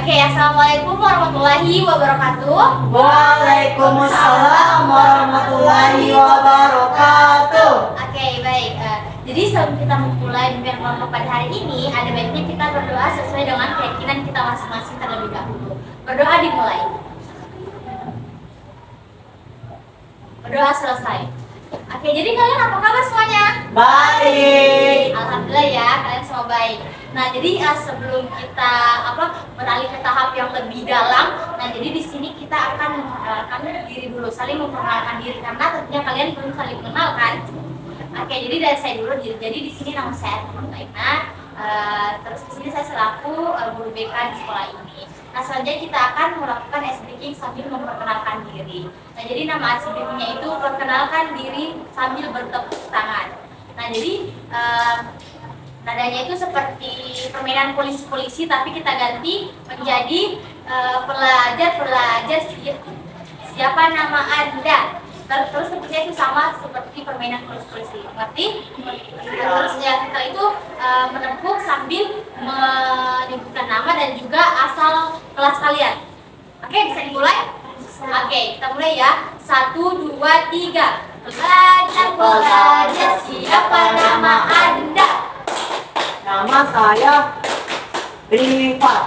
Oke, assalamualaikum warahmatullahi wabarakatuh. Waalaikumsalam warahmatullahi wabarakatuh. Oke, baik. Jadi sebelum kita memulai bimbingan kelompok pada hari ini, ada baiknya kita berdoa sesuai dengan keyakinan kita masing-masing terlebih dahulu. Berdoa dimulai. Berdoa selesai. Oke, jadi kalian apa kabar semuanya? Baik. Alhamdulillah ya, kalian semua baik. Nah, jadi sebelum kita beralih ke tahap yang lebih dalam, nah jadi di sini kita akan memperkenalkan diri dulu, saling memperkenalkan diri karena tentunya kalian belum saling mengenal kan. Oke, jadi dari saya dulu. Jadi di sini nama saya Taina. Terus di sini saya selaku guru BK di sekolah ini. Nah, selanjutnya kita akan melakukan ice breaking sambil memperkenalkan diri. Nah, jadi nama ice breakingnya itu perkenalkan diri sambil bertepuk tangan. Nah, jadi nadanya itu seperti permainan polisi-polisi, tapi kita ganti menjadi pelajar siapa nama Anda. Terus sepertinya itu sama seperti permainan polisi-polisi, ngerti? Terus ya setelah itu menepuk sambil menyebutkan nama dan juga asal kelas kalian. Oke, bisa dimulai? Oke, kita mulai ya. 1, 2, 3. Pelajar siapa nama Anda? Nama saya Rifat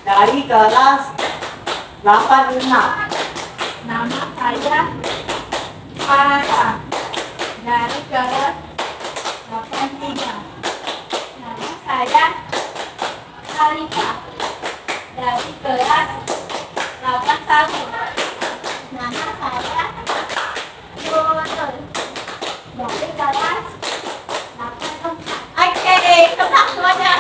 dari kelas 86. Nama saya Farah dari kelas 83. Nama saya Khalifah dari kelas 81. Nama saya Nurul dari kelas 84. Oke, tepuk semuanya.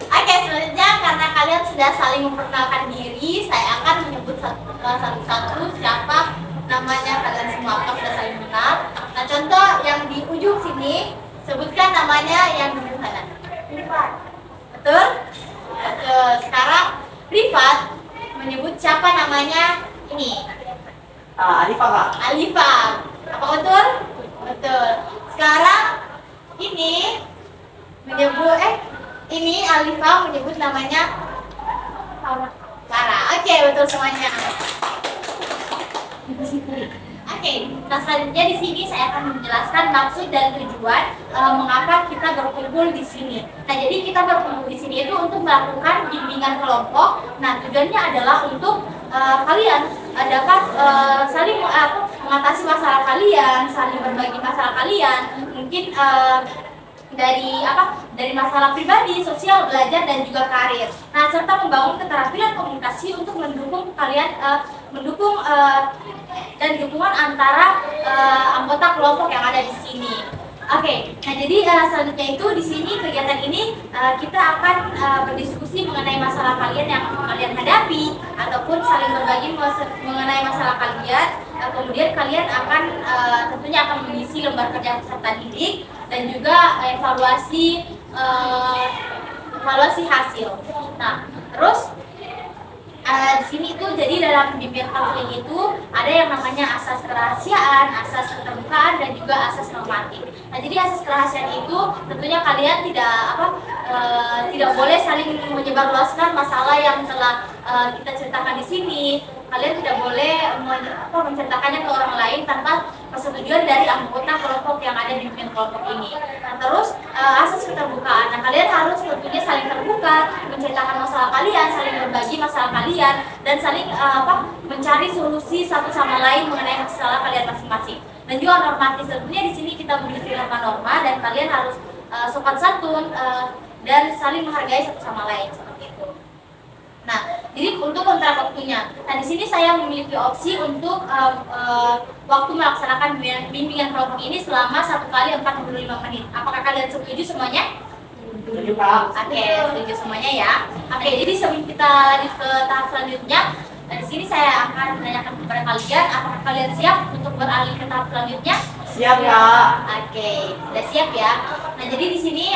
Oke, selanjutnya karena kalian sudah saling memperkenalkan diri, saya akan menyebut satu-satu siapa namanya kalian semua. Kalau sudah saling mengenal. Nah, contoh yang di ujung sini, sebutkan namanya yang di ujung kanan. Rifat. Betul? Betul. Sekarang Rifat menyebut siapa namanya ini. Alifah, Kak. Alifah. Apa betul? Betul. Sekarang ini menyebut ini Alifah menyebut namanya Farah. Oke, betul semuanya. Oke, nah selanjutnya di sini saya akan menjelaskan maksud dan tujuan mengapa kita berkumpul di sini. Nah, jadi kita berkumpul di sini itu untuk melakukan bimbingan kelompok. Nah, tujuannya adalah untuk kalian dapat saling mengatasi masalah kalian, saling berbagi masalah kalian. Mungkin dari masalah pribadi, sosial, belajar dan juga karir. Nah, serta membangun keterampilan komunikasi untuk mendukung kalian dan dukungan antara anggota kelompok yang ada di sini. Oke, nah jadi selanjutnya itu di sini kegiatan ini kita akan berdiskusi mengenai masalah kalian yang kalian hadapi ataupun saling berbagi mengenai masalah kalian. Kemudian kalian akan tentunya akan mengisi lembar kerja peserta didik dan juga evaluasi hasil. Nah, terus di sini itu jadi dalam bimbingan konseling itu ada yang namanya asas kerahasiaan, asas keterbukaan dan juga asas normatif. Nah, jadi asas kerahasiaan itu tentunya kalian tidak boleh saling menyebarluaskan masalah yang telah kita ceritakan di sini. Kalian tidak boleh menceritakannya ke orang lain tanpa persetujuan dari anggota kelompok yang ada di bimbingan kelompok ini. Nah, terus asas keterbukaan. Nah, kalian harus tentunya saling terbuka, menceritakan masalah kalian, saling berbagi masalah kalian, dan saling mencari solusi satu sama lain mengenai masalah kalian masing-masing. Dan juga normatif, tentunya di sini kita memiliki norma-norma dan kalian harus sopan santun dan saling menghargai satu sama lain seperti itu. Nah, jadi untuk kontrak waktunya. Nah, di sini saya memiliki opsi untuk waktu melaksanakan bimbingan kelompok ini selama 1 kali 45 menit. Apakah kalian setuju semuanya? Setuju, Kak. Oke, setuju semuanya ya. Oke, jadi sebelum kita lanjut ke tahap selanjutnya, nah di sini saya akan menanyakan kepada kalian, apakah kalian siap untuk beralih ke tahap selanjutnya? Siap, Kak. Oke, sudah siap ya. Nah, jadi di sini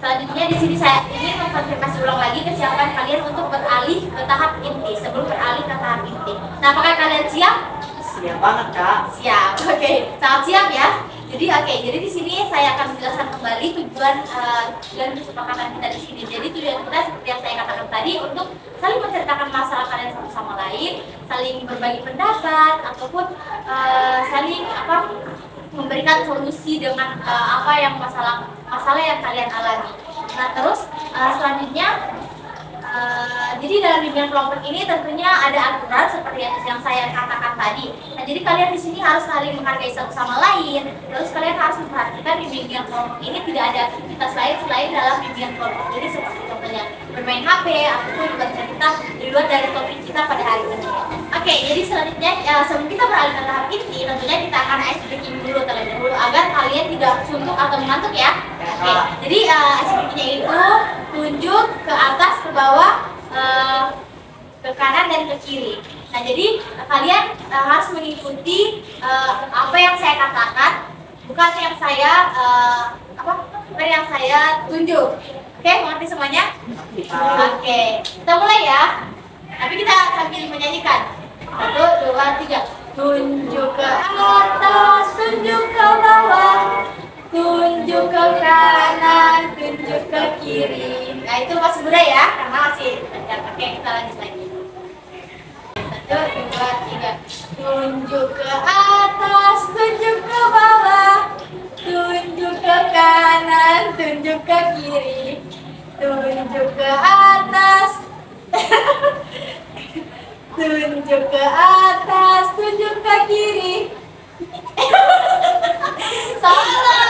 selanjutnya di sini saya ingin mengkonfirmasi ulang lagi kesiapan kalian untuk beralih ke tahap inti. Sebelum beralih ke tahap inti. Nah, apakah kalian siap? Siap banget, Kak. Siap. Oke, sangat siap ya. Jadi jadi di sini saya akan menjelaskan kembali tujuan kesepakatan kita di sini. Jadi tujuan kita seperti yang saya katakan tadi untuk saling menceritakan masalah kalian satu sama lain, saling berbagi pendapat ataupun saling memberikan solusi dengan apa yang masalah yang kalian alami. Nah, terus selanjutnya jadi dalam bimbingan kelompok ini tentunya ada aturan seperti yang saya katakan tadi. Nah, jadi kalian di sini harus saling menghargai satu sama lain. Terus kalian harus memperhatikan di bimbingan kelompok ini tidak ada aktivitas lain selain dalam bimbingan kelompok ini seperti contohnya bermain HP ataupun bercerita di luar dari topik kita pada hari ini. Oke, jadi selanjutnya sebelum kita beralih ke tahap inti, tentunya kita akan ice breaking dulu terlebih dahulu agar kalian tidak suntuk atau mengantuk ya. Oke, jadi ice breakingnya itu tunjuk ke atas, ke bawah, ke kanan dan ke kiri. Nah, jadi kalian harus mengikuti apa yang saya katakan, bukan yang saya tunjuk. Oke, mengerti semuanya? Oke, kita mulai ya. Tapi kita sambil menyanyikan. 1, 2, 3. Tunjuk ke atas, tunjuk ke bawah, tunjuk ke kanan, tunjuk ke kiri. Nah, itu masih mudah ya, karena masih belajar. Oke, kita lanjut lagi. 1, 2, 3. Tunjuk ke atas, tunjuk ke bawah, tunjuk ke kanan, tunjuk ke kiri, tunjuk ke atas. Tunjuk ke atas, tunjuk ke kiri. Salah.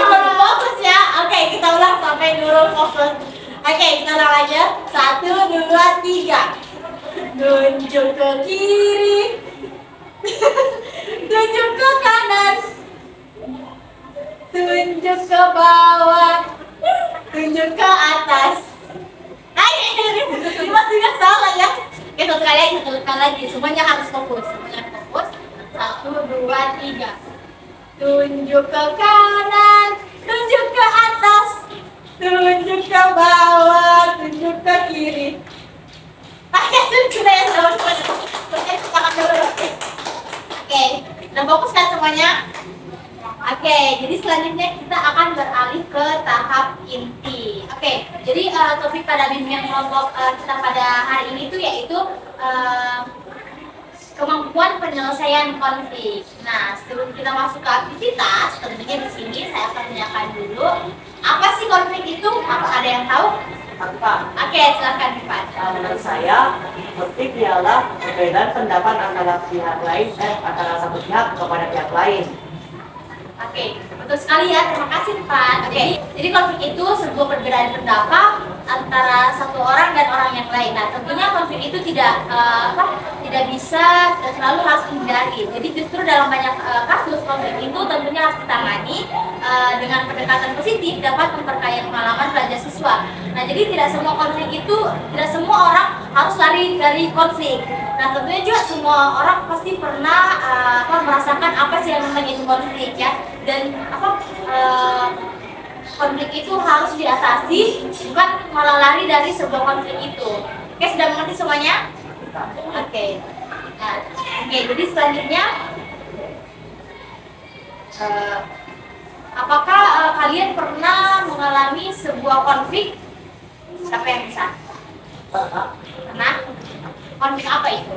Baru fokus ya. Oke, kita ulang sampai dulu fokus. Oke, kita ulang aja. 1, 2, 3. Tunjuk ke kiri. Tunjuk ke kanan. Tunjuk ke bawah. Tunjuk ke atas. Masih salah ya. Oke, satu kali lagi. Semuanya harus fokus. 1, 2, 3. Tunjuk ke kanan, tunjuk ke atas, tunjuk ke bawah, tunjuk ke kiri. Oke, udah fokus kan semuanya? Oke, jadi selanjutnya kita akan beralih ke tahap inti. Oke, jadi topik pada bimbingan kelompok kita pada hari ini itu yaitu kemampuan penyelesaian konflik. Nah, sebelum kita masuk ke aktivitas, tentunya di sini saya akan menanyakan dulu apa sih konflik itu? Apa ada yang tahu? Oke, silakan Pak. Menurut saya, konflik ialah perbedaan pendapat antara pihak lain antara satu pihak kepada pihak lain. Oke, betul sekali ya. Terima kasih Pak. Oke, jadi konflik itu sebuah perbedaan pendapat antara satu orang dan orang yang lain. Nah, tentunya konflik itu tidak bisa selalu harus dihindari. Jadi justru dalam banyak kasus konflik itu tentunya harus ditangani dengan pendekatan positif dapat memperkaya pengalaman belajar siswa. Nah, jadi tidak semua orang harus lari dari konflik. Nah, tentunya juga semua orang pasti pernah merasakan apa sih yang namanya itu konflik ya. Dan konflik itu harus diatasi, bukan malah lari dari sebuah konflik itu. Oke, sudah mengerti semuanya? Oke. Nah, jadi selanjutnya apakah kalian pernah mengalami sebuah konflik? Siapa yang bisa? Pernah? Konflik apa itu?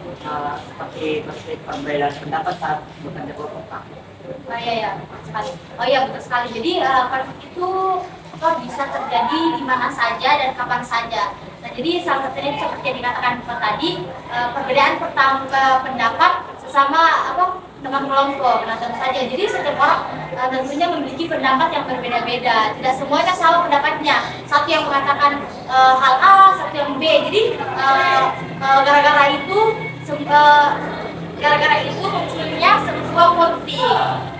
Seperti konflik perbedaan pendapat saat bekerja kelompok. Oh iya, sekali. Oh iya, betul sekali. Jadi konflik itu bisa terjadi di mana saja dan kapan saja. Nah, jadi salah satunya seperti yang dikatakan Bapak tadi, perbedaan pendapat sesama teman kelompok. Nah, tentu saja. Jadi setiap orang tentunya memiliki pendapat yang berbeda-beda. Tidak semuanya sama pendapatnya. Satu yang mengatakan hal A, satu yang B. Jadi gara-gara itu munculnya sebuah konflik.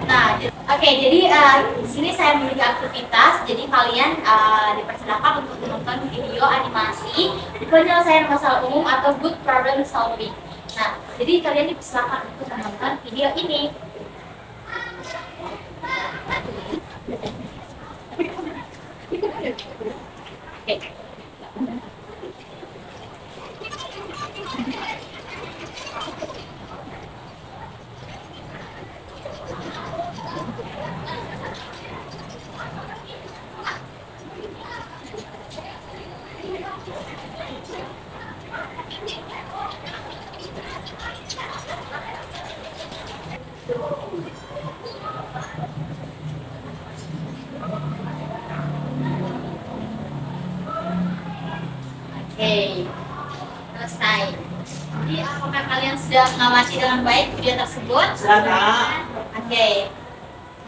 Nah, oke, jadi di sini saya memiliki aktivitas. Jadi kalian dipersilakan untuk menonton video animasi penyelesaian masalah umum atau good problem solving. Nah, jadi kalian dipersilakan untuk menonton video ini. Oke. Oke, selesai. Jadi apakah kalian sudah mengamati dengan baik video tersebut? Silakan. Oke.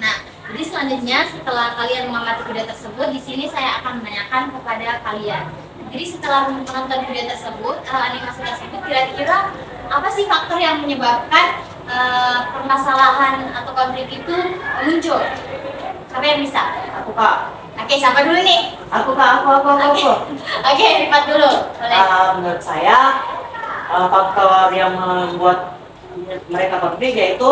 Nah, jadi selanjutnya setelah kalian mengamati video tersebut, di sini saya akan menanyakan kepada kalian. Jadi setelah menonton video tersebut, animasi tersebut, kira-kira apa sih faktor yang menyebabkan permasalahan atau konflik itu muncul? Siapa yang bisa? Aku Kak. Oke, siapa dulu nih? Aku Kak. Aku. Oke, Rifat dulu. Boleh. Menurut saya faktor yang membuat mereka konflik yaitu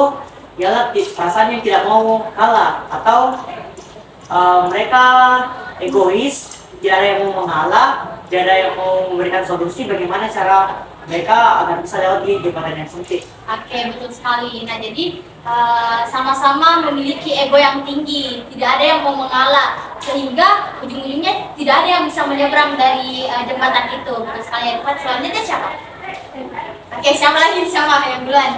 ialah perasaan yang tidak mau kalah atau mereka egois, tidak ada yang mau mengalah, tidak ada yang mau memberikan solusi bagaimana cara mereka agar bisa lewat di jembatan yang sempit. Oke, betul sekali. Nah, jadi sama-sama memiliki ego yang tinggi, tidak ada yang mau mengalah, sehingga ujung-ujungnya tidak ada yang bisa menyeberang dari jembatan itu. Betul sekali. Rifat, selanjutnya siapa? Oke, siapa lagi? Siapa yang duluan?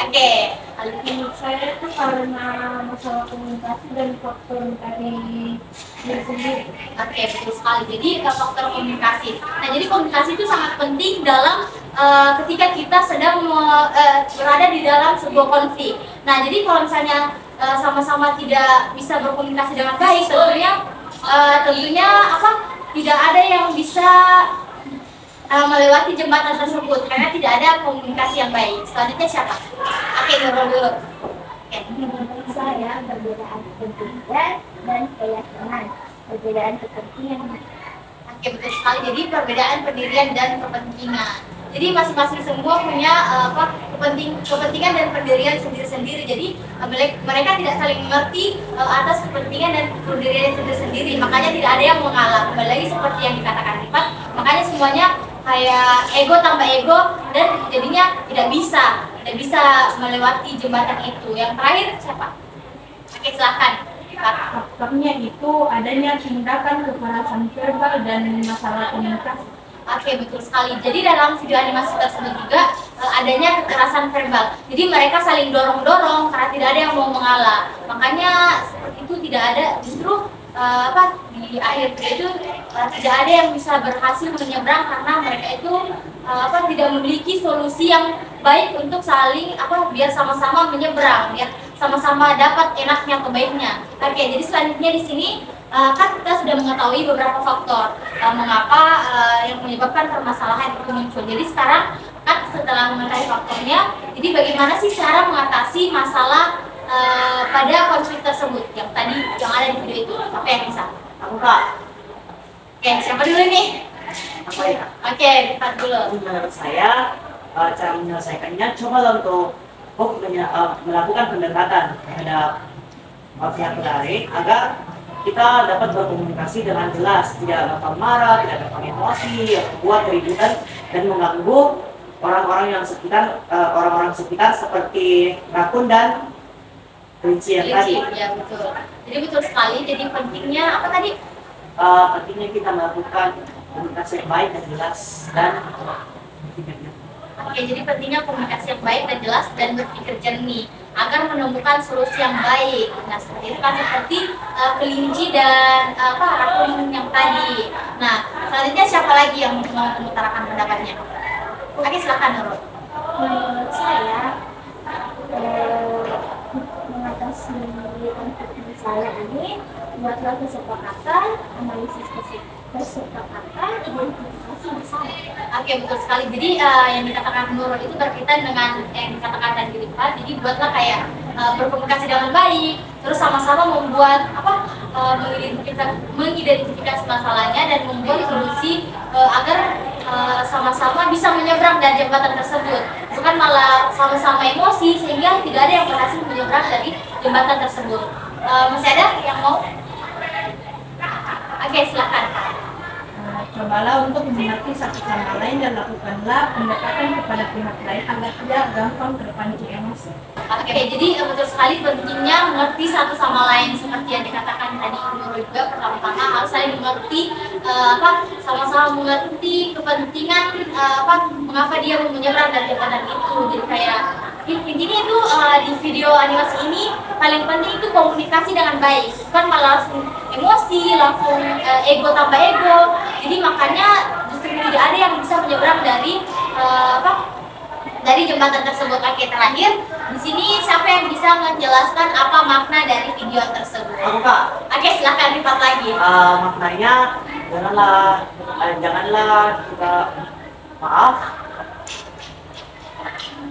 Oke. Menurut saya itu karena masalah komunikasi dan faktor dari diri sendiri. Oke, betul sekali. Jadi faktor komunikasi. Nah, jadi komunikasi itu sangat penting dalam ketika kita sedang berada di dalam sebuah konflik. Nah, jadi kalau misalnya sama-sama tidak bisa berkomunikasi dengan baik, tentunya tidak ada yang bisa melewati jembatan tersebut karena tidak ada komunikasi yang baik. Selanjutnya siapa? Oke, Nurul dulu. Oke. Menurut saya perbedaan kepentingan dan keyakinan, perbedaan kepentingan. Oke, betul sekali. Jadi perbedaan pendirian dan kepentingan. Jadi masing-masing semua punya kepentingan dan pendirian sendiri-sendiri. Jadi mereka tidak saling mengerti atas kepentingan dan pendirian sendiri-sendiri. Makanya tidak ada yang mengalah. Kembali lagi seperti yang dikatakan Rifat. Makanya semuanya kayak ego tambah ego dan jadinya tidak bisa melewati jembatan itu. Yang terakhir siapa? Oke, silakan. Faktornya itu adanya tindakan kekerasan verbal dan masalah komunikasi. Oke, betul sekali. Jadi dalam video animasi tersebut juga adanya kekerasan verbal. Jadi mereka saling dorong-dorong karena tidak ada yang mau mengalah. Makanya seperti itu tidak ada, justru di akhir video itu tidak ada yang bisa berhasil menyeberang karena mereka itu tidak memiliki solusi yang baik untuk saling biar sama-sama menyeberang, ya sama-sama dapat enaknya atau baiknya. Oke, jadi selanjutnya di sini kan kita sudah mengetahui beberapa faktor mengapa yang menyebabkan permasalahan itu muncul. Jadi sekarang kan setelah mengetahui faktornya, jadi bagaimana sih cara mengatasi masalah pada konflik tersebut yang tadi yang ada di video itu? Apa yang bisa? Aku Kak. Oke, siapa dulu nih? Apa ya? Oke, Rifat dulu. Menurut saya cara menyelesaikannya cobalah untuk melakukan pendekatan terhadap pihak lain agar kita dapat berkomunikasi dengan jelas, tidak gampang marah, tidak gampang emosi, membuat keributan dan mengganggu orang-orang sekitar seperti rakun dan kelinci yang tadi. Ya, betul. Jadi betul sekali. Jadi pentingnya apa tadi? Pentingnya kita melakukan komunikasi yang baik dan jelas dan berpikir. Oke, jadi pentingnya komunikasi yang baik dan jelas dan berpikir jernih agar menemukan solusi yang baik. Nah, seperti itu kan seperti kelinci dan rakun yang tadi. Nah, selanjutnya siapa lagi yang mau mengutarakan pendapatnya? Oke, silakan Nurul. Menurut saya mengatasi konflik masalah ini buatlah kesepakatan, analisis kesepakatan, identifikasi masalah. Oke, betul sekali. Jadi yang dikatakan Nurul itu berkaitan dengan yang dikatakan tadi Rifat. Jadi buatlah kayak berkomunikasi dengan baik, terus sama-sama membuat mengidentifikasi masalahnya dan membuat solusi agar sama-sama bisa menyeberang dari jembatan tersebut. Bukan malah sama-sama emosi sehingga tidak ada yang berhasil menyeberang dari jembatan tersebut. Masih ada yang mau? Oke, silakan. Cobalah untuk mengerti satu sama lain dan lakukanlah pendekatan kepada pihak lain agar tidak gampang terpancing emosi. Oke, jadi betul sekali pentingnya mengerti satu sama lain seperti yang dikatakan tadi Nurul juga. Pertama-tama harus saling mengerti sama-sama mengerti kepentingan mengapa dia mau menyeberang dari jembatan itu. Jadi kayak intinya itu di video animasi ini paling penting itu komunikasi dengan baik, bukan malah langsung emosi, langsung ego tambah ego. Jadi makanya justru tidak ada yang bisa menyeberang dari dari jembatan tersebut. Oke, terakhir di sini siapa yang bisa menjelaskan apa makna dari video tersebut? Aku Kak. Oke, silakan lipat lagi. Maknanya janganlah kita maaf.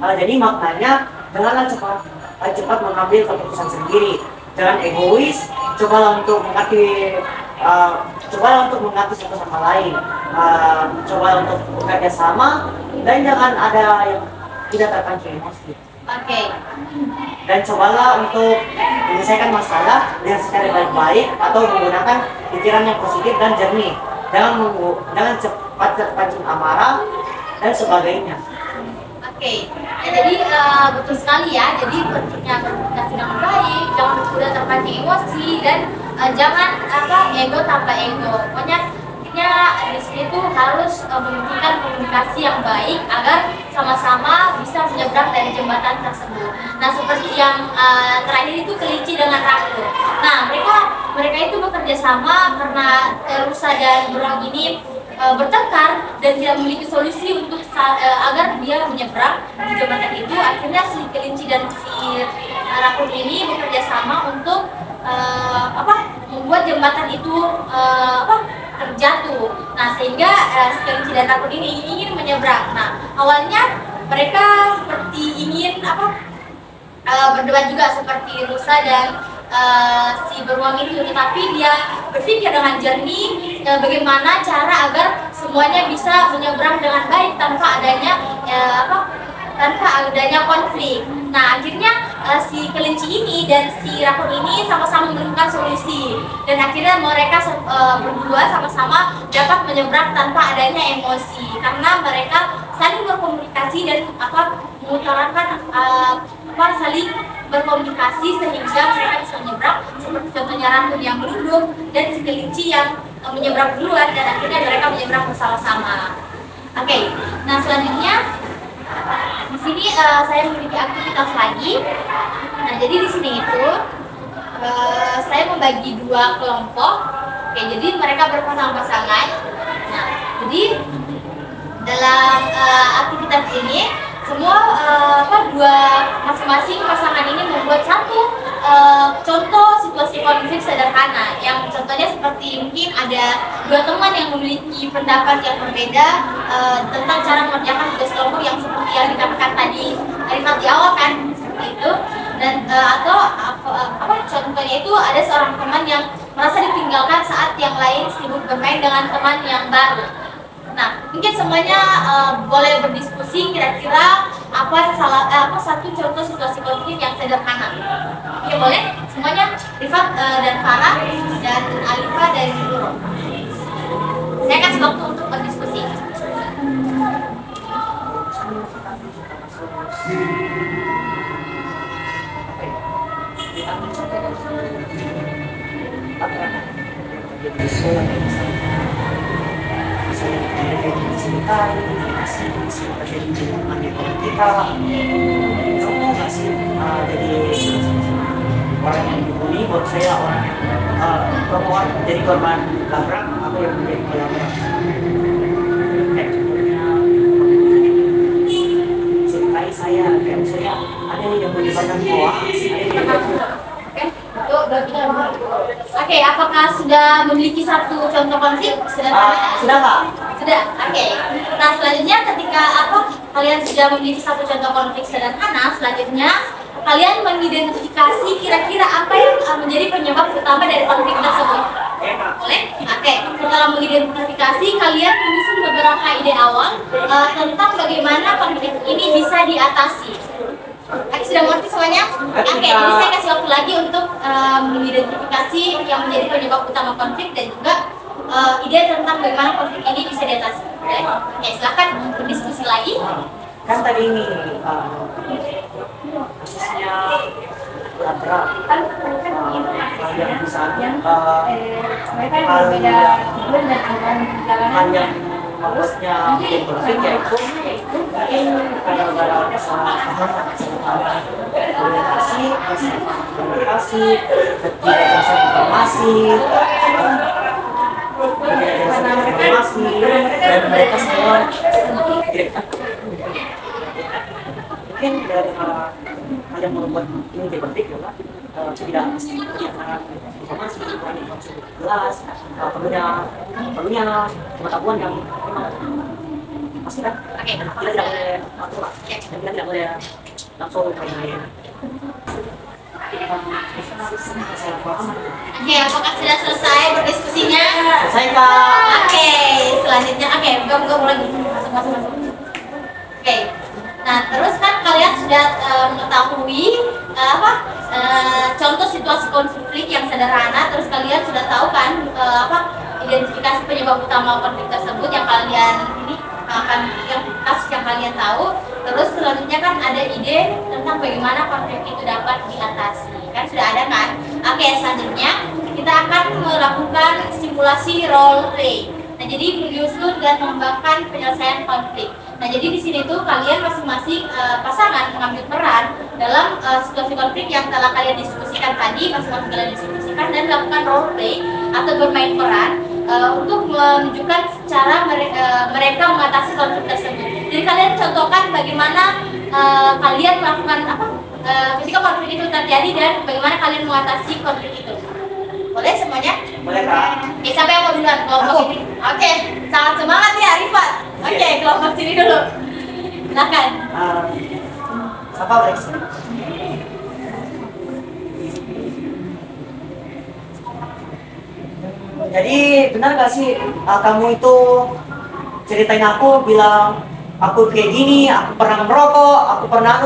Jadi maknanya janganlah cepat mengambil keputusan sendiri. Jangan egois. Cobalah untuk mengerti satu sama lain. Cobalah untuk bekerja sama dan jangan ada yang tidak terpancing emosi. Oke. Dan cobalah untuk menyelesaikan masalah dengan secara baik-baik atau menggunakan pikiran yang positif dan jernih. Jangan cepat terpancing amarah dan sebagainya. Oke, ya, jadi betul sekali ya. Jadi berpikirnya berkomunikasi dengan baik, jangan mudah terpancing emosi dan jangan ego tanpa ego. Pokoknya di sini tuh harus menunjukkan komunikasi yang baik agar sama-sama bisa menyeberang dari jembatan tersebut. Nah, seperti yang terakhir itu kelinci dengan raku. Nah, mereka itu bekerja sama karena rusa dan beruang ini bertengkar dan tidak memiliki solusi untuk agar dia menyeberang di jembatan itu. Akhirnya si kelinci dan si rakun ini bekerja sama untuk membuat jembatan itu terjatuh. Nah, sehingga si kelinci dan rakun ini ingin menyeberang. Nah, awalnya mereka seperti ingin berdebat juga seperti rusa dan si beruang itu, tetapi dia berpikir dengan jernih bagaimana cara agar semuanya bisa menyeberang dengan baik tanpa adanya konflik. Nah, akhirnya si kelinci ini dan si rakun ini sama-sama menemukan solusi dan akhirnya mereka berdua sama-sama dapat menyeberang tanpa adanya emosi karena mereka saling berkomunikasi dan mengutarakan saling berkomunikasi sehingga mereka bisa menyeberang, seperti contohnya rakun yang merunduk dan si kelinci yang menyeberang duluan dan akhirnya mereka menyeberang bersama-sama. Oke, nah selanjutnya di sini saya memiliki aktivitas lagi. Nah, jadi di sini itu saya membagi dua kelompok. Oke, jadi mereka berpasang-pasangan. Nah, jadi dalam aktivitas ini semua masing-masing pasangan ini membuat satu contoh situasi konflik sederhana yang contohnya seperti mungkin ada dua teman yang memiliki pendapat yang berbeda tentang cara mengerjakan tugas kelompok yang seperti yang dikatakan tadi di awal kan, seperti itu. Dan contohnya itu ada seorang teman yang merasa ditinggalkan saat yang lain sibuk bermain dengan teman yang baru. Nah, mungkin semuanya boleh berdiskusi kira-kira satu contoh situasi konflik yang sederhana. Oke, boleh? Semuanya, Rifat dan Farah dan Alifa dan Nurul. Saya kasih waktu untuk berdiskusi. Jadi orang yang dibully, buat saya orang yang perempuan jadi korban labrak, aku yang menjadi pelabrak. Cintai saya, kayak misalnya ada yang menyebabkan hoax, Oke, apakah sudah memiliki satu contoh konflik? Sudah Kak? Sudah, oke. Nah, selanjutnya ketika kalian sudah memiliki satu contoh konflik sederhana, selanjutnya kalian mengidentifikasi kira-kira apa yang menjadi penyebab utama dari konflik tersebut. Boleh? Oke. Setelah mengidentifikasi, kalian menyusun beberapa ide awal tentang bagaimana konflik ini bisa diatasi. Oke, sudah mengerti semuanya? Oke, jadi saya kasih waktu lagi untuk mengidentifikasi yang menjadi penyebab utama konflik dan juga ide tentang bagaimana konflik ini bisa diatasi. Oke, silakan berdiskusi lagi. Kan tadi ini kasusnya labrak, yang bisa hal yang membuatnya bikin konflik yaitu mungkin gara-gara kesalahan komunikasi, tidak bisa informasi, tidak bisa informasi kasih. Dan mereka semua mungkin dari hal yang membuat ini jadi penting adalah tidak karena informasi kurang informasi jelas, perlunya pengetahuan yang memang pasti kan. Oke. Kita tidak boleh maklumat, dan kita tidak boleh langsung main. Oke, apakah sudah selesai berdiskusinya? Selesai Kak. Oke, selanjutnya gabung lagi masuk. Oke. Nah, terus kan kalian sudah mengetahui contoh situasi konflik yang sederhana, terus kalian sudah tahu kan identifikasi penyebab utama konflik tersebut yang kasus yang kalian tahu. Terus selanjutnya kan ada ide tentang bagaimana konflik itu dapat diatasi. Kan sudah ada kan? Oke, selanjutnya kita akan melakukan simulasi role play. Nah, jadi menyusun dan mengembangkan penyelesaian konflik. Nah, jadi di sini tuh kalian masing-masing pasangan mengambil peran dalam situasi konflik yang telah kalian diskusikan tadi, masing-masing kalian diskusikan dan melakukan role play atau bermain peran untuk menunjukkan cara mereka mengatasi konflik tersebut. Jadi kalian contohkan bagaimana kalian melakukan ketika konflik itu terjadi dan bagaimana kalian mengatasi konflik itu. Boleh semuanya? Boleh Kak. Oke, siapa yang mau duluan? Kelompok ini. Oke, sangat semangat ya Rifat. Oke, kelompok sini dulu. Silakan. Siapa Alex? Jadi benar gak sih kamu itu ceritain aku bilang aku kayak gini, aku pernah merokok, aku pernah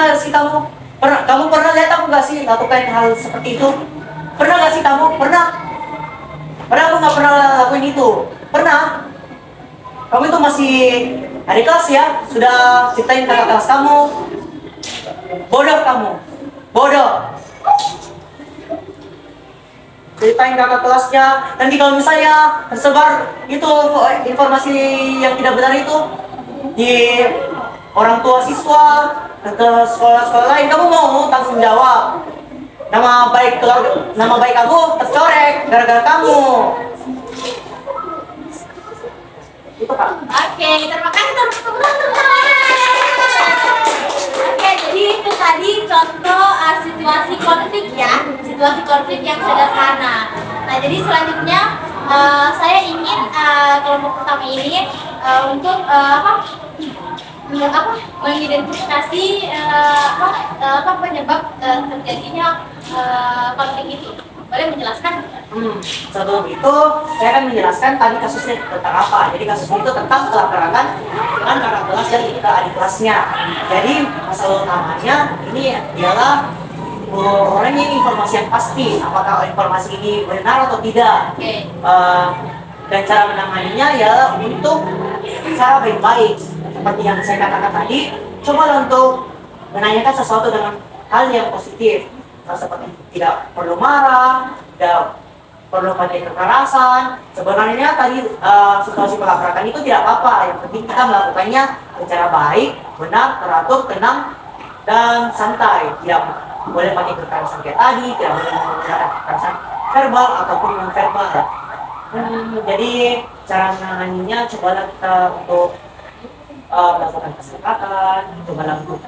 gak sih kamu? Kamu pernah lihat aku gak sih lakukan hal seperti itu? Pernah gak sih kamu? Pernah aku gak pernah lakuin itu. Pernah. Kamu itu masih adik kelas ya, sudah ceritain kakak kelas kamu. Bodoh kamu, bodoh. Ceritain kakak kelasnya. Nanti kalau misalnya tersebar itu informasi yang tidak benar itu di orang tua siswa ke sekolah-sekolah lain, kamu mau tanggung jawab. Nama baik kamu tercorek gara-gara kamu. Itu Kak. Oke, terima kasih Oke, jadi itu tadi contoh situasi konflik ya, situasi konflik yang sederhana. Nah, jadi selanjutnya saya ingin kelompok pertama ini untuk mengidentifikasi penyebab terjadinya konflik itu. Boleh menjelaskan? Sebelum itu saya akan menjelaskan tadi kasusnya tentang apa. Jadi kasusnya itu tentang kelaparan dengan kakak kelas dan juga adik kelasnya. Jadi masalah utamanya ini adalah orangnya informasi yang pasti, apakah informasi ini benar atau tidak. Oke. Dan cara menanganinya ialah untuk cara baik-baik. Seperti yang saya katakan tadi, cobalah untuk menanyakan sesuatu dengan hal yang positif. Seperti tidak perlu marah, tidak perlu pakai kekerasan. Sebenarnya tadi situasi pelakrakan itu tidak apa-apa. Yang penting kita melakukannya secara baik, benar, teratur, tenang, dan santai. Tidak boleh pakai kekerasan kayak tadi, tidak boleh menggunakan kekerasan verbal ataupun non verbal. Jadi cara menanganinya cobalah kita untuk melakukan kesepakatan, cobalah untuk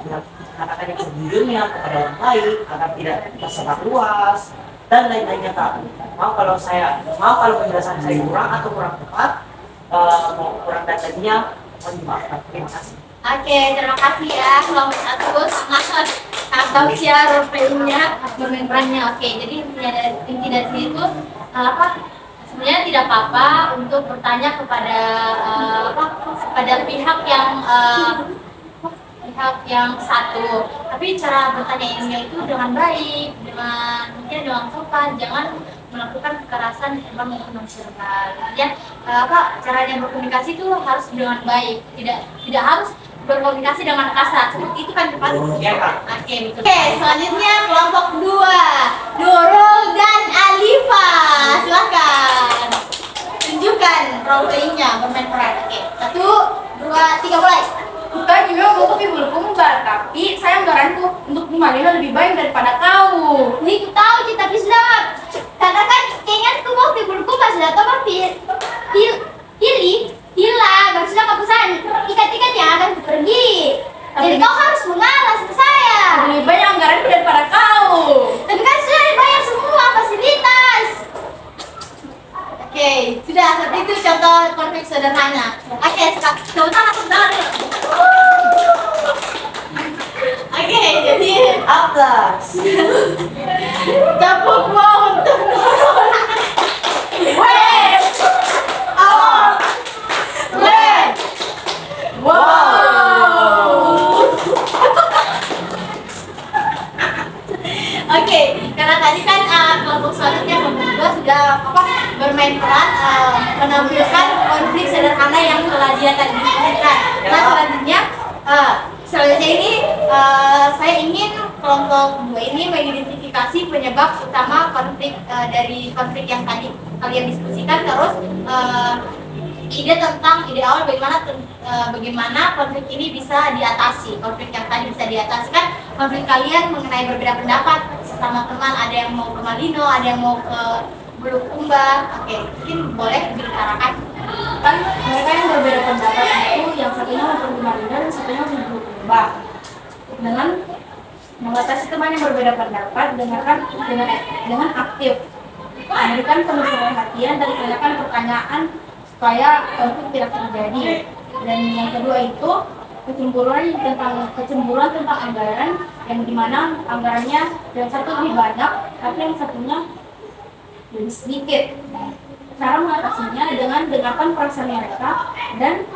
mengatakan yang sejujurnya kepada orang lain agar tidak tersebar luas dan lain-lainnya Kak. Maaf kalau penjelasan saya kurang atau kurang tepat, kurang datanya, mohon dimaafkan. Terima kasih. Oke, terima kasih ya kelompok satu sangat tahu ya role play-nya, bermain perannya. Oke, jadi inti dari sini itu sebenarnya tidak apa-apa untuk bertanya kepada pihak yang satu, tapi cara bertanya ini itu dengan baik, dengan sopan, jangan melakukan kekerasan verbal maupun non verbal. Ya, caranya berkomunikasi itu harus dengan baik, tidak harus berkomunikasi dengan kasar. Seperti itu kan Pak? Iya Kak. Oke, betul. Oke, selanjutnya kelompok 2, Nurul dan Alifa. Silakan tunjukkan role play-nya, bermain peran. Oke, 1, 2, 3 mulai. Kita juga mau kopi berkembang, tapi saya anggaranku untuk Malina lebih baik daripada kau. Nih, ku tahu sih, tapi sudah katakan keingatku mau pilih sudah tahu pilih Ya, seperti itu contoh konflik sederhana. Oke, sekarang coba aku dulu. Oke, jadi Atas. tepuk mau untuk Nurul. Weh, oh, weh, wow. Oke, karena tadi kan kelompok selanjutnya kelompok kedua sudah bermain peran menampilkan konflik sederhana yang telah dia tadi diskusikan. Nah selanjutnya ini saya ingin kelompok kedua ini mengidentifikasi penyebab utama konflik dari konflik yang tadi kalian diskusikan, terus ide awal bagaimana konflik ini bisa diatasi. Konflik yang tadi bisa diatasi kan konflik kalian mengenai berbeda pendapat sama teman, ada yang mau ke Malino, ada yang mau ke Bulukumba. Oke, mungkin boleh diutarakan. Kan mereka yang berbeda pendapat itu yang satunya mau pergi Malino dan satunya mau Bulukumba. Dengan mengatasi teman yang berbeda pendapat, dengarkan dengan aktif, memberikan penuh perhatian dan tanyakan pertanyaan supaya konflik tidak terjadi. Dan yang kedua itu kecemburuan tentang anggaran, yang dimana anggarannya yang satu lebih banyak tapi yang satunya lebih sedikit. Cara mengatasinya dengan dengarkan perasaan mereka dan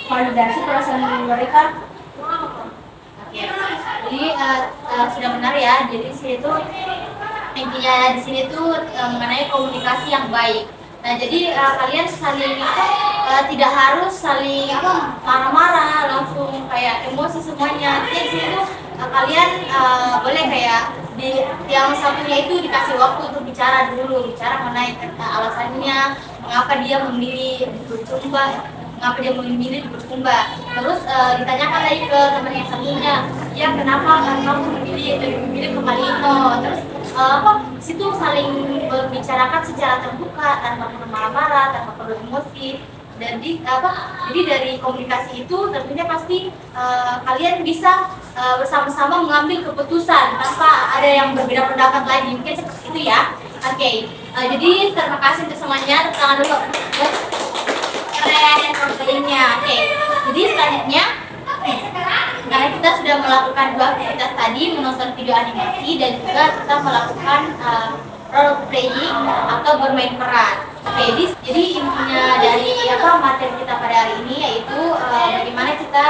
validasi perasaan mereka. Oke. Jadi sudah benar ya. Jadi sini tuh intinya di sini tuh mengenai komunikasi yang baik. Nah, jadi kalian saling tidak harus saling marah-marah langsung kayak emosi semuanya. Jadi di sini tuh kalian boleh kayak yang satunya itu dikasih waktu untuk bicara mengenai alasannya mengapa dia memilih Bulukumba, terus ditanyakan lagi ke teman yang satunya, ya kenapa kamu memilih ke Malino, terus situ saling membicarakan secara terbuka tanpa perlu marah-marah, tanpa perlu emosi. Jadi dari komunikasi itu tentunya pasti kalian bisa bersama-sama mengambil keputusan tanpa ada yang berbeda pendapat lagi, mungkin seperti itu ya. Oke, jadi terima kasih untuk semuanya. Tepuk tangan dulu. Keren kontennya. Oke, jadi selanjutnya karena kita sudah melakukan dua aktivitas tadi, menonton video animasi dan juga kita melakukan role playing atau bermain peran. Oke, jadi intinya dari materi kita pada hari ini yaitu bagaimana kita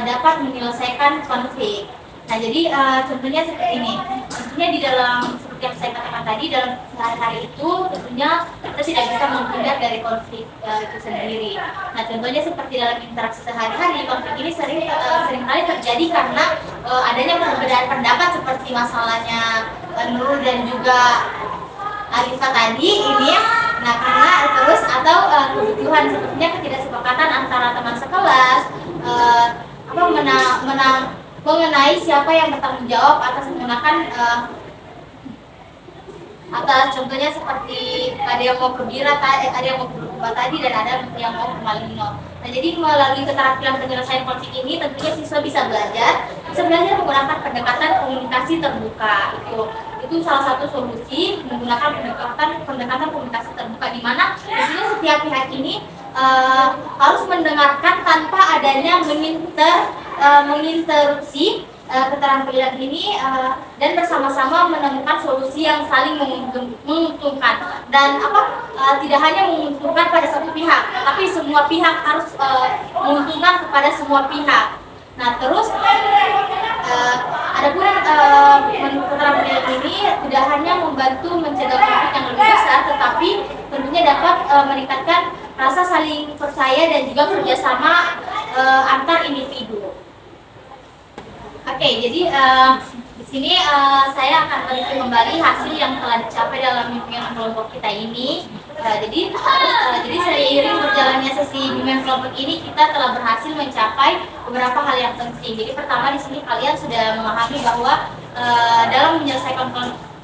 dapat menyelesaikan konflik. Nah, jadi contohnya seperti ini. Contohnya di dalam seperti yang saya katakan tadi, dalam sehari-hari itu tentunya kita tidak bisa menghindar dari konflik itu sendiri. Nah, contohnya seperti dalam interaksi sehari-hari, konflik ini seringkali terjadi karena adanya perbedaan pendapat seperti masalahnya Nurul dan juga Alifa tadi ini ya. Nah, karena terus atau kebutuhan sepertinya ketidaksepakatan antara teman sekelas mengenai siapa yang bertanggung jawab atas menggunakan atas contohnya seperti ada yang mau ke Bira, ada yang mau ke Bulukumba tadi dan ada yang mau ke Malino. Nah, jadi melalui keterampilan penyelesaian konflik ini tentunya siswa bisa belajar menggunakan pendekatan komunikasi terbuka. Itu salah satu solusi menggunakan pendekatan komunikasi terbuka, di mana tentunya setiap pihak ini harus mendengarkan tanpa adanya menginterupsi keterampilan ini dan bersama-sama menemukan solusi yang saling menguntungkan dan tidak hanya menguntungkan pada satu pihak, tapi semua pihak harus menguntungkan kepada semua pihak. Nah, terus adapun keterampilan ini tidak hanya membantu mencegah konflik yang lebih besar, tetapi tentunya dapat meningkatkan rasa saling percaya dan juga kerjasama antar individu. Oke, jadi di sini saya akan mereview kembali hasil yang telah dicapai dalam bimbingan kelompok kita ini. Jadi seiring berjalannya sesi bimbingan kelompok ini, kita telah berhasil mencapai beberapa hal yang penting. Jadi pertama di sini kalian sudah memahami bahwa dalam menyelesaikan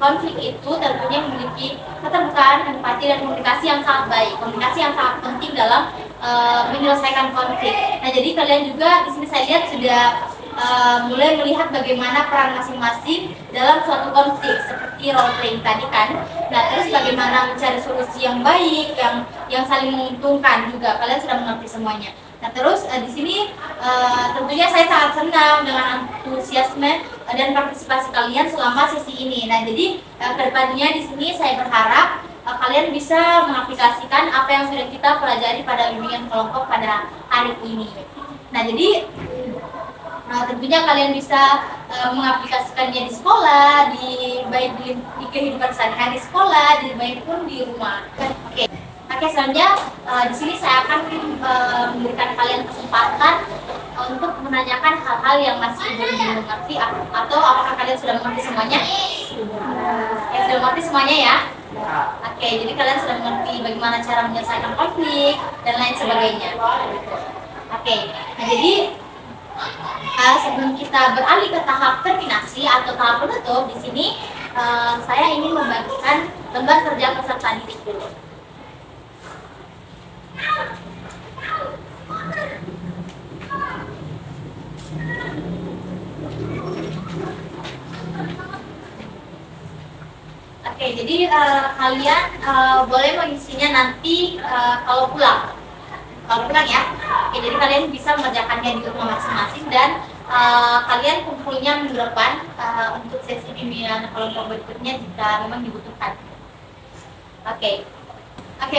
konflik itu tentunya memiliki keterbukaan, empati, dan komunikasi yang sangat baik. Komunikasi yang sangat penting dalam menyelesaikan konflik. Nah, jadi kalian juga di sini saya lihat sudah mulai melihat bagaimana peran masing-masing dalam suatu konflik. Seperti seperti role playing tadi kan. Nah, terus bagaimana mencari solusi yang baik, yang saling menguntungkan juga, kalian sudah mengerti semuanya. Nah, terus di sini tentunya saya sangat senang dengan antusiasme dan partisipasi kalian selama sesi ini. Nah, jadi kedepannya di sini saya berharap kalian bisa mengaplikasikan apa yang sudah kita pelajari pada bimbingan kelompok pada hari ini. Nah, jadi tentunya kalian bisa mengaplikasikannya di sekolah, baik di kehidupan sehari-hari di sekolah, baik pun di rumah. Oke, selanjutnya di sini saya akan memberikan kalian kesempatan untuk menanyakan hal-hal yang masih belum mengerti atau apakah kalian sudah mengerti semuanya? Ya, sudah mengerti semuanya ya? Oke, jadi kalian sudah mengerti bagaimana cara menyelesaikan konflik dan lain sebagainya. Oke, nah jadi sebelum kita beralih ke tahap terminasi atau tahap penutup, di sini saya ingin membagikan lembar kerja peserta didik dulu. Oke, jadi kalian boleh mengisinya nanti kalau pulang. Kalau pulang ya. Oke, jadi kalian bisa mengerjakannya di rumah masing-masing dan kalian kumpulnya minggu depan untuk sesi bimbingan kelompok berikutnya jika memang dibutuhkan. Oke,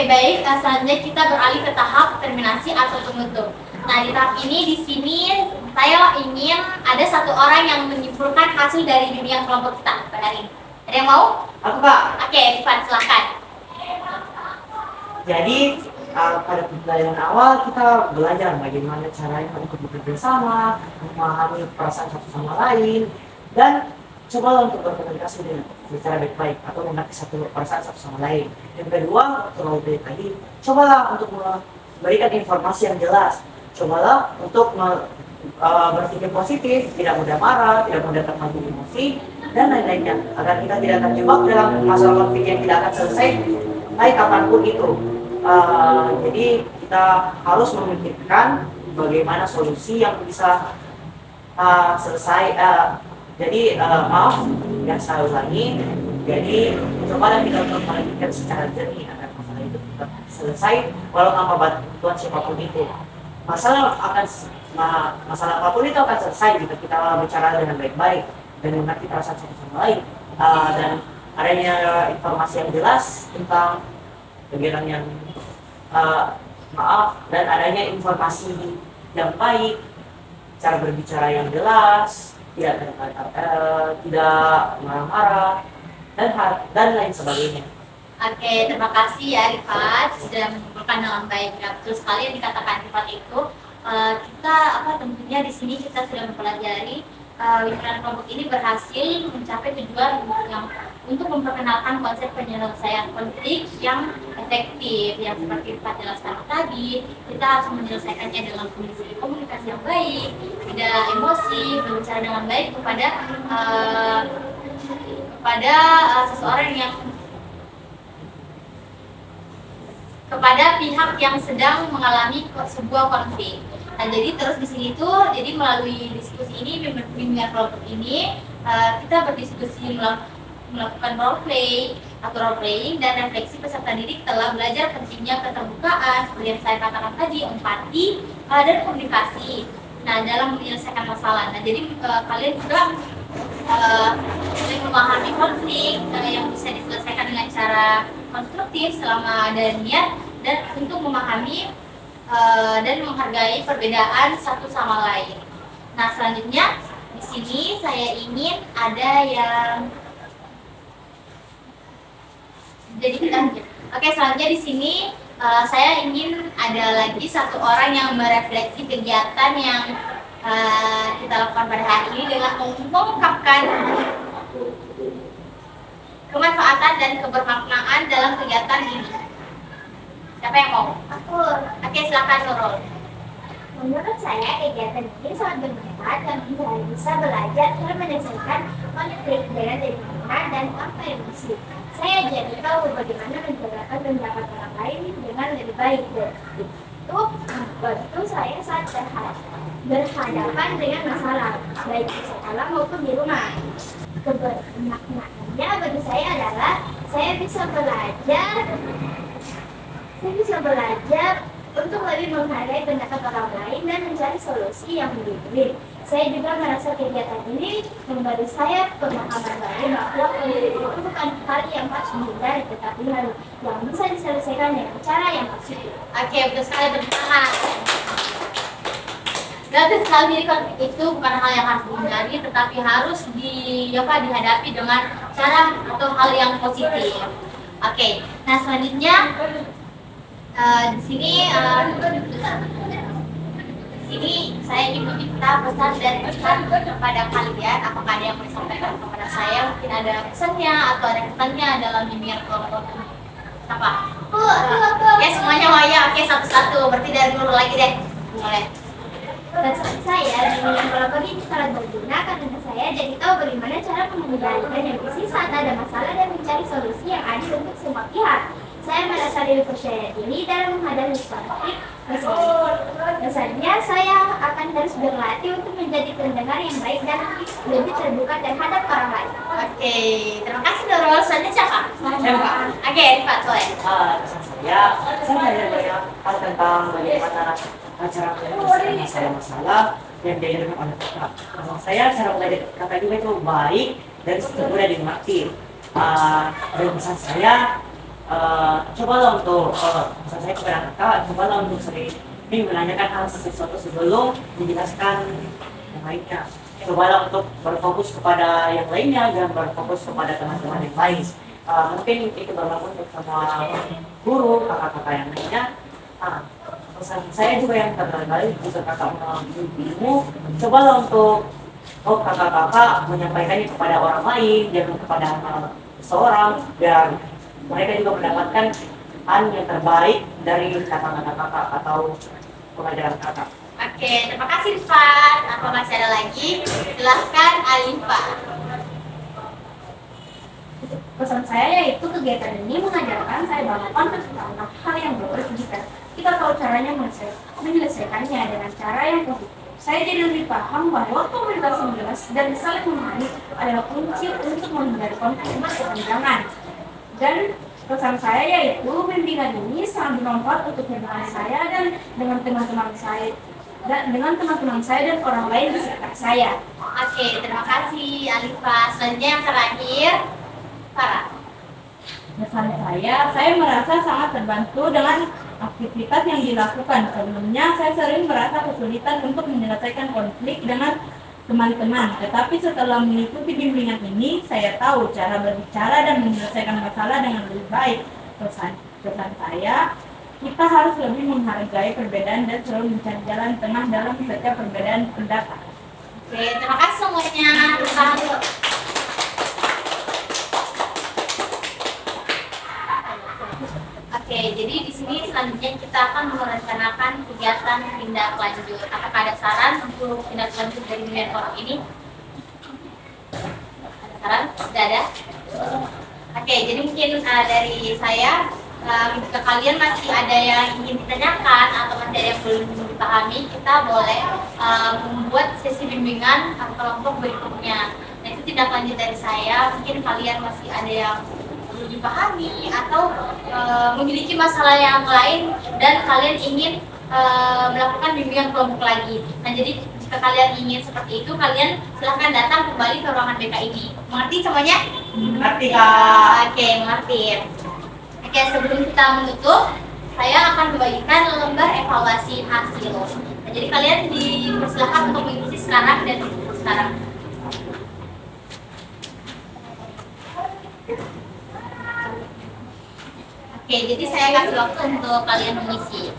baik. Selanjutnya kita beralih ke tahap terminasi atau penutup. Nah, di tahap ini di sini saya ingin ada satu orang yang menyimpulkan hasil dari bimbingan kelompok kita pada hari ini. Ada yang mau? Aku, Kak. Oke, Rifan, silakan. Jadi pada pembelajaran awal kita belajar bagaimana caranya untuk bekerja sama, memahami perasaan satu sama lain, dan cobalah untuk berkomunikasi dengan secara baik-baik atau mengerti satu perasaan satu sama lain. Yang kedua, role play tadi, cobalah untuk memberikan informasi yang jelas, cobalah untuk berpikir positif, tidak mudah marah, tidak mudah terpacu emosi, dan lain-lainnya, agar kita tidak terjebak dalam masalah konflik yang tidak akan selesai baik kapanpun itu. Jadi kita harus memikirkan bagaimana solusi yang bisa selesai. Jadi maaf yang saya ulangi. Jadi cobalah kita untuk memikirkan secara jernih agar masalah itu tetap selesai walau tanpa bantuan siapapun itu. Masalah apapun itu akan selesai jika kita bicara dengan baik-baik dan mengerti perasaan satu sama lain, dan adanya informasi yang jelas tentang kegiatan yang dan adanya informasi yang baik, cara berbicara yang jelas, tidak marah-marah, dan lain sebagainya. Oke, terima kasih ya Rifat sudah menyimpulkan dengan baik. Ya, betul sekali yang dikatakan Rifat itu. Kita tentunya di sini kita sudah mempelajari bimbingan kelompok ini berhasil mencapai tujuan yang untuk memperkenalkan konsep penyelesaian konflik yang efektif, yang seperti Rifat jelaskan tadi. Kita harus menyelesaikannya dengan komunikasi yang baik, tidak emosi, berbicara dengan baik kepada pihak yang sedang mengalami sebuah konflik. Nah, jadi terus di sini tuh, jadi melalui diskusi ini, bimbingan kelompok ini, kita berdiskusi melakukan role play atau role playing dan refleksi peserta didik telah belajar pentingnya keterbukaan, seperti yang saya katakan tadi, empati dan komunikasi. Nah, dalam menyelesaikan masalah. Nah, jadi kalian juga sering memahami konflik yang bisa diselesaikan dengan cara konstruktif selama ada niat dan untuk memahami dan menghargai perbedaan satu sama lain. Nah, selanjutnya di sini saya ingin ada yang Oke, selanjutnya di sini saya ingin ada lagi satu orang yang merefleksi kegiatan yang kita lakukan pada hari ini dengan mengungkapkan kemanfaatan dan kebermaknaan dalam kegiatan ini. Siapa yang mau? Aku. Oke, silakan Nurul. Menurut saya, kegiatan ini sangat bermanfaat dan bisa belajar cara menyelesaikan konflik dengan lebih mudah dan tanpa emosi. Saya jadi tahu bagaimana menjelaskan pendapat orang lain dengan lebih baik. Dan itu waktu saya saat berhadapan dengan masalah, baik di sekolah maupun di rumah. Kebermaknaan selanjutnya bagi saya adalah saya bisa belajar untuk lebih menghargai pendapat orang lain dan mencari solusi yang win-win. Saya juga merasa kegiatan ini memberi saya pemahaman baru bahwa konflik itu bukan hal yang harus dihindari, tetapi hal yang bisa diselesaikan dengan cara yang positif. Oke, betul sekali, bersemangat. Betul sekali, jadi konflik itu bukan hal yang harus dihindari, tetapi harus dihadapi dengan cara atau hal yang positif. Oke, nah selanjutnya di sini saya ingin meminta pesan dan pesan kepada kalian. Apakah ada yang mau disampaikan kepada saya? Mungkin ada pesannya atau ada pesannya dalam bimbingan kelompok apa? Oke, semuanya mau ya? Oke, satu-satu. Berarti dari dulu lagi deh. Mulai. Pesan saya, bimbingan kelompok ini sangat berguna karena saya jadi tahu bagaimana cara mengendalikan emosi saat ada masalah dan mencari solusi yang adil untuk semua pihak. Saya merasa lebih percaya diri dalam menghadapi konflik. Misalnya, saya akan terus berlatih untuk menjadi pendengar yang baik dan lebih terbuka terhadap orang lain. Oke, terima kasih Nurul. Selanjutnya siapa? Oke, Pak Toy. Saya belajar banyak hal tentang bagaimana cara menyelesaikan masalah yang diajarkan oleh kakak. Saya cara belajar kakak juga itu baik dan mudah dimengerti. Dan pesan saya, cobalah untuk pesan saya kepada kakak, cobalah untuk sering menanyakan hal sesuatu sebelum menjelaskan yang lainnya. Cobalah untuk berfokus kepada yang lainnya, jangan berfokus kepada teman-teman yang lain. Mungkin itu berlaku untuk sama guru, kakak-kakak yang lainnya. Pesan saya juga yang terkali jika kakak mengalami ilmu, cobalah untuk kakak-kakak menyampaikannya kepada orang lain, jangan kepada seorang, dan mereka juga mendapatkan hal yang terbaik dari kata-kata kakak atau pengajaran kakak. Oke, terima kasih Rifat. Apa masih ada lagi? Silahkan Alifa. Pesan saya yaitu kegiatan ini mengajarkan saya bahwa konflik adalah hal yang buruk jika kita tahu caranya menyelesaikannya dengan cara yang positif. Saya jadi lebih paham bahwa komunikasi jelas dan saling memahami adalah kunci untuk menghindari konflik berkepanjangan. Dan pesan saya yaitu bimbingan ini sangat bermanfaat untuk hubungan saya dan dengan teman-teman saya dan orang lain di sekitar saya. Oke, terima kasih Alifa. Selanjutnya yang terakhir, Farah. Pesan saya merasa sangat terbantu dengan aktivitas yang dilakukan. Sebelumnya saya sering merasa kesulitan untuk menyelesaikan konflik dengan teman-teman, tetapi setelah mengikuti bimbingan ini, saya tahu cara berbicara dan menyelesaikan masalah dengan lebih baik. Pesan saya, kita harus lebih menghargai perbedaan dan selalu mencari jalan tengah dalam setiap perbedaan pendapat. Oke, terima kasih semuanya. Oke, jadi di sini selanjutnya kita akan merencanakan kegiatan tindak lanjut. Apakah ada saran untuk tindak lanjut dari bimbingan kelompok ini? Ada saran? Tidak ada? Oke, jadi mungkin dari saya, jika kalian masih ada yang ingin ditanyakan atau masih ada yang belum dipahami, kita boleh membuat sesi bimbingan atau kelompok berikutnya. Nah, itu tindak lanjut dari saya. Mungkin kalian masih ada yang perlu dipahami atau memiliki masalah yang lain dan kalian ingin melakukan bimbingan kelompok lagi. Nah, jadi jika kalian ingin seperti itu, kalian silahkan datang kembali ke ruangan BK ini. Mengerti semuanya? Mengerti Kak. Oke, mengerti. Oke, sebelum kita menutup, saya akan membagikan lembar evaluasi hasil. Nah, jadi kalian dipersilakan untuk mengikuti sekarang dan sekarang. Oke, jadi saya kasih waktu untuk kalian mengisi.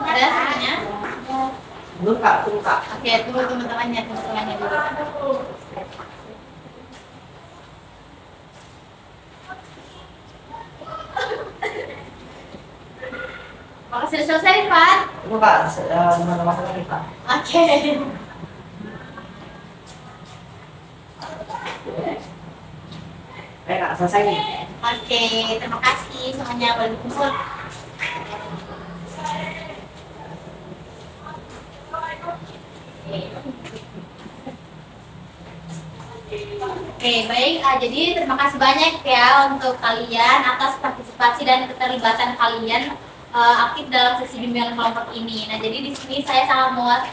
Ada semuanya? Belum Kak, tunggu Kak. Oke, tunggu teman-temannya dulu. Makasih sudah selesai, Pak. Tunggu Kak, masuk lagi Kak. Oke. selesai nih. Oke, terima kasih semuanya boleh dikumpul. Oke, baik. Jadi terima kasih banyak ya untuk kalian atas partisipasi dan keterlibatan kalian aktif dalam sesi bimbingan kelompok ini. Nah, jadi di sini saya sangat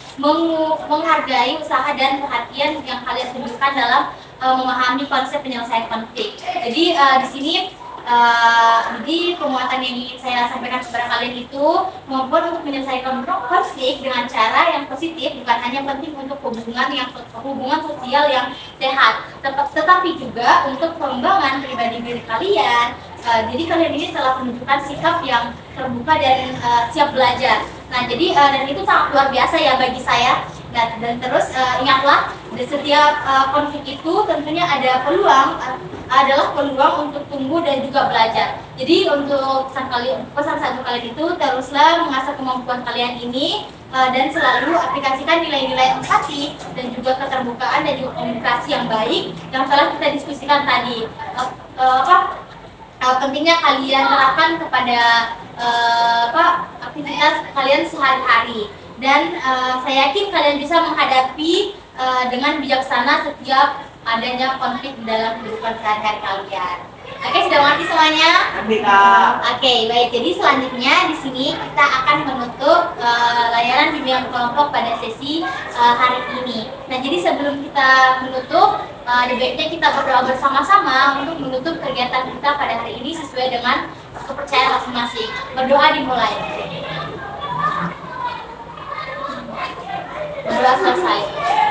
menghargai usaha dan perhatian yang kalian tunjukkan dalam memahami konsep penyelesaian konflik. Jadi di sini jadi penguatan yang ingin saya sampaikan kepada kalian itu kemampuan untuk menyelesaikan konflik dengan cara yang positif bukan hanya penting untuk hubungan sosial yang sehat, tetapi juga untuk pengembangan pribadi diri kalian. Jadi kalian ini telah menunjukkan sikap yang terbuka dan siap belajar. Nah, jadi dan itu sangat luar biasa ya bagi saya. Dan terus ingatlah di setiap konflik itu tentunya ada adalah peluang untuk tumbuh dan juga belajar. Jadi untuk pesan satu kalian itu teruslah mengasah kemampuan kalian ini dan selalu aplikasikan nilai-nilai empati dan juga keterbukaan dan juga komunikasi yang baik yang telah kita diskusikan tadi. Pentingnya kalian terapkan kepada aktivitas kalian sehari-hari. Dan saya yakin kalian bisa menghadapi dengan bijaksana setiap adanya konflik dalam kehidupan sehari-hari kalian. Oke, sudah mengerti semuanya? Nanti Kak. Oke, baik. Jadi selanjutnya di sini kita akan menutup layanan bimbingan kelompok pada sesi hari ini. Nah, jadi sebelum kita menutup, baiknya kita berdoa bersama-sama untuk menutup kegiatan kita pada hari ini sesuai dengan kepercayaan masing-masing. Berdoa dimulai. Berdoa selesai.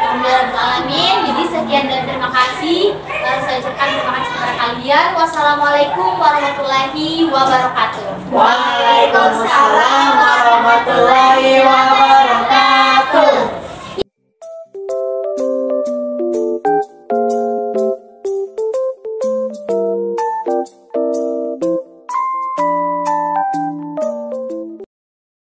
Alhamdulillahirrahmanirrahim. Jadi sekian dan terima kasih. Saya ucapkan terima kasih kepada kalian. Wassalamualaikum warahmatullahi wabarakatuh. Waalaikumsalam